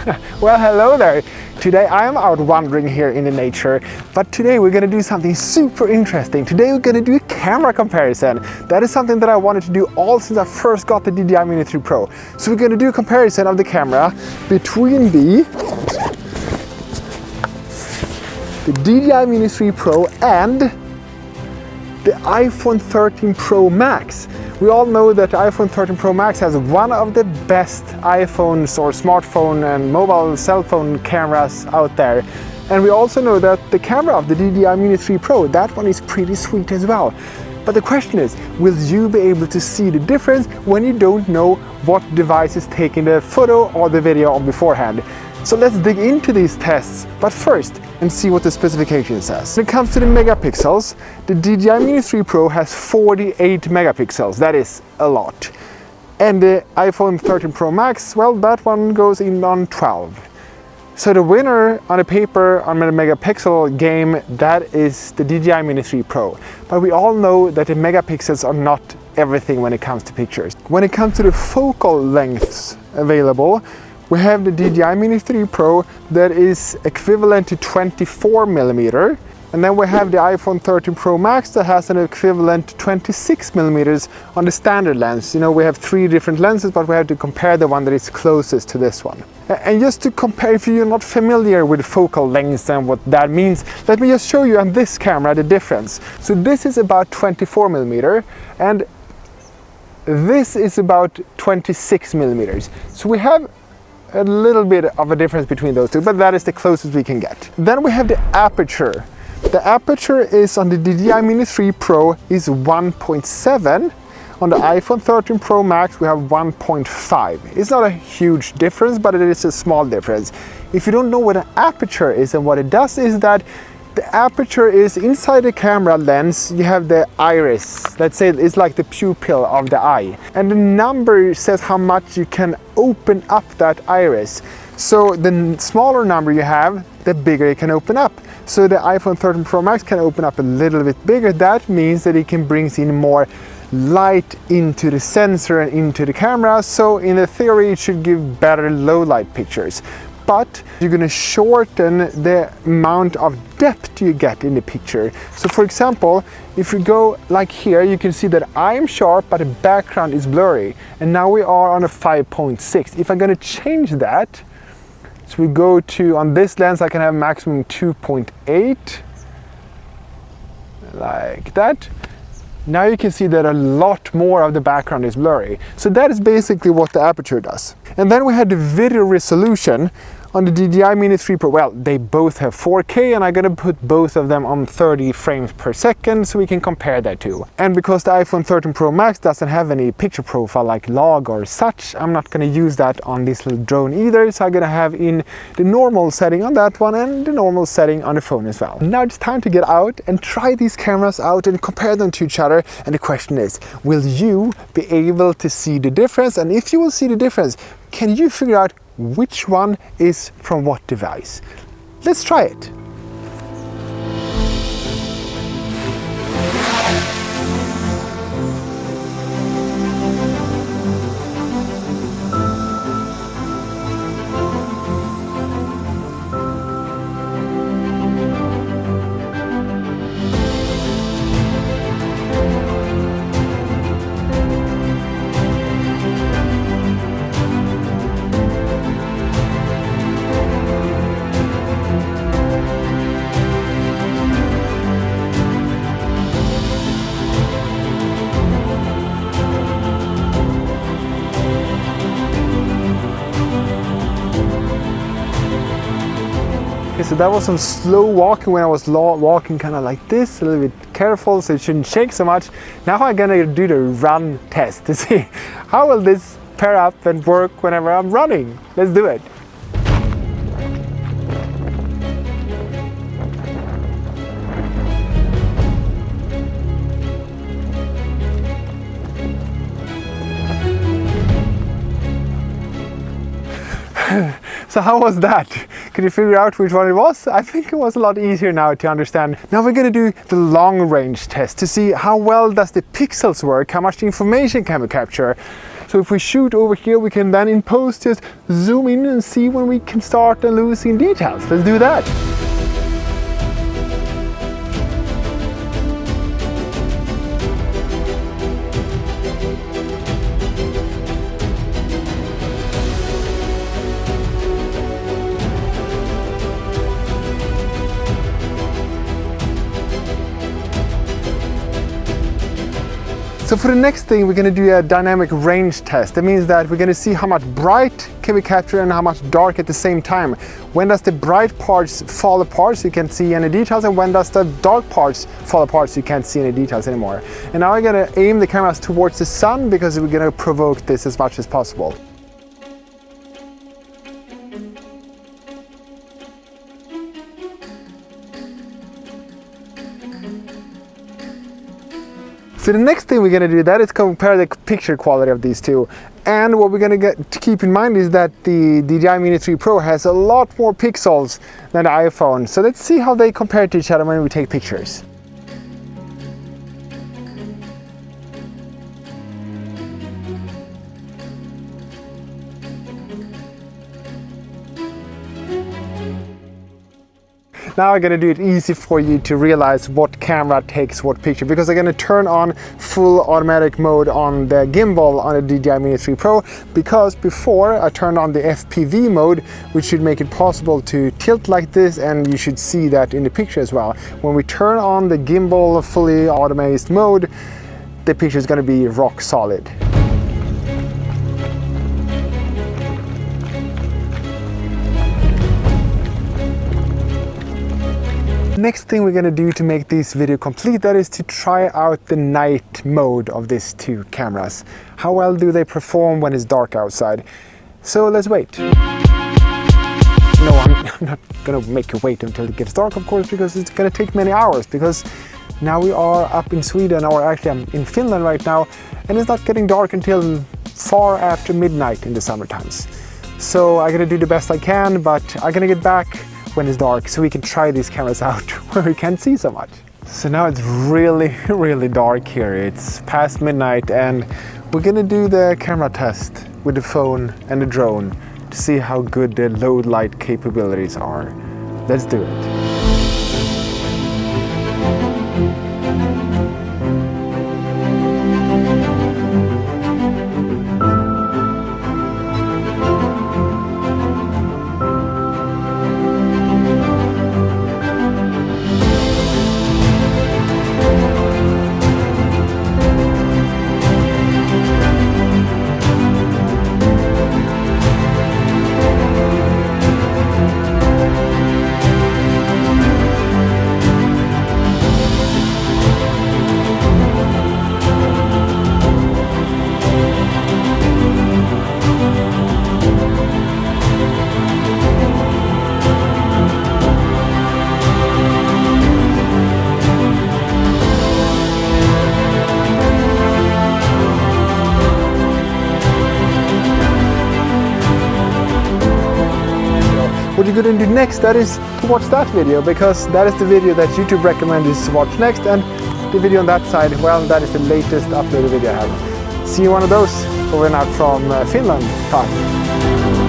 Well, hello there. Today I am out wandering here in the nature, but today we're going to do something super interesting. Today we're going to do a camera comparison. That is something that I wanted to do all since I first got the DJI Mini 3 Pro. So we're going to do a comparison of the camera between the DJI Mini 3 Pro and the iPhone 13 Pro Max. We all know that the iPhone 13 Pro Max has one of the best iPhones or smartphone and mobile cell phone cameras out there. And we also know that the camera of the DJI Mini 3 Pro, that one is pretty sweet as well. But the question is, will you be able to see the difference when you don't know what device is taking the photo or the video on beforehand? So let's dig into these tests, but first, and see what the specification says. When it comes to the megapixels, the DJI Mini 3 Pro has 48 megapixels. That is a lot. And the iPhone 13 Pro Max, well, that one goes in on 12. So the winner on the paper on the megapixel game, that is the DJI Mini 3 Pro. But we all know that the megapixels are not everything when it comes to pictures. When it comes to the focal lengths available, we have the DJI Mini 3 Pro that is equivalent to 24mm, and then we have the iPhone 13 Pro Max that has an equivalent to 26mm on the standard lens. You know, we have 3 different lenses, but we have to compare the one that is closest to this one. And just to compare, if you're not familiar with focal lengths and what that means, let me just show you on this camera the difference. So this is about 24mm, and this is about 26mm. So we have a little bit of a difference between those two, but that is the closest we can get. Then we have the aperture. The aperture is on the DJI Mini 3 Pro is 1.7. On the iPhone 13 Pro Max we have 1.5. It's not a huge difference, but it is a small difference. If you don't know what an aperture is and what it does, is that the aperture is inside the camera lens. You have the iris, let's say it's like the pupil of the eye, and the number says how much you can open up that iris. So the smaller number you have, the bigger it can open up. So the iPhone 13 Pro Max can open up a little bit bigger. That means that it can bring in more light into the sensor and into the camera. So in the theory it should give better low light pictures. But you're going to shorten the amount of depth you get in the picture. So for example, if you go like here, you can see that I'm sharp, but the background is blurry. And now we are on a 5.6. If I'm going to change that, so we go to, on this lens, I can have maximum 2.8, like that. Now you can see that a lot more of the background is blurry. So that is basically what the aperture does. And then we had the video resolution on the DJI Mini 3 Pro. Well, they both have 4K, and I'm gonna put both of them on 30 frames per second so we can compare that too. And because the iPhone 13 Pro Max doesn't have any picture profile like log or such, I'm not gonna use that on this little drone either. So I'm gonna have in the normal setting on that one and the normal setting on the phone as well. Now it's time to get out and try these cameras out and compare them to each other. And the question is, will you be able to see the difference? And if you will see the difference, can you figure out which one is from what device? Let's try it. Okay, so that was some slow walking when I was walking kind of like this, a little bit careful so it shouldn't shake so much. Now I'm gonna do the run test to see how will this pair up and work whenever I'm running. Let's do it. So how was that? Can you figure out which one it was? I think it was a lot easier now to understand. Now we're going to do the long range test to see how well does the pixels work, how much information can we capture. So So if we shoot over here, we can then in post just zoom in and see when we can start losing details. Let's do that. So for the next thing, we're going to do a dynamic range test. That means that we're going to see how much bright can we capture and how much dark at the same time. When does the bright parts fall apart so you can't see any details, and when does the dark parts fall apart so you can't see any details anymore. And now we're going to aim the cameras towards the sun because we're going to provoke this as much as possible. So the next thing we're going to do that is compare the picture quality of these two. And what we're going to get to keep in mind is that the DJI Mini 3 Pro has a lot more pixels than the iPhone. So let's see how they compare to each other when we take pictures. Now I'm going to do it easy for you to realize what camera takes what picture, because I'm going to turn on full automatic mode on the gimbal on the DJI Mini 3 Pro, because before I turned on the FPV mode, which should make it possible to tilt like this, and you should see that in the picture as well. When we turn on the gimbal fully automated mode, the picture is going to be rock solid. Next thing we're going to do to make this video complete, that is to try out the night mode of these two cameras. How well do they perform when it's dark outside? So let's wait. No, I'm not going to make you wait until it gets dark, of course, because it's going to take many hours, because now we are up in Sweden, or actually I'm in Finland right now, and it's not getting dark until far after midnight in the summer times. So I'm going to do the best I can, but I'm going to get back when it's dark so we can try these cameras out where we can't see so much. So now it's really dark here. It's past midnight and we're gonna do the camera test with the phone and the drone to see how good the low light capabilities are. Let's do it. What you're going to do next, that is to watch that video, because that is the video that YouTube recommends to watch next, and the video on that side, well, that is the latest uploaded video I have. See you one of those over and out from Finland. Bye.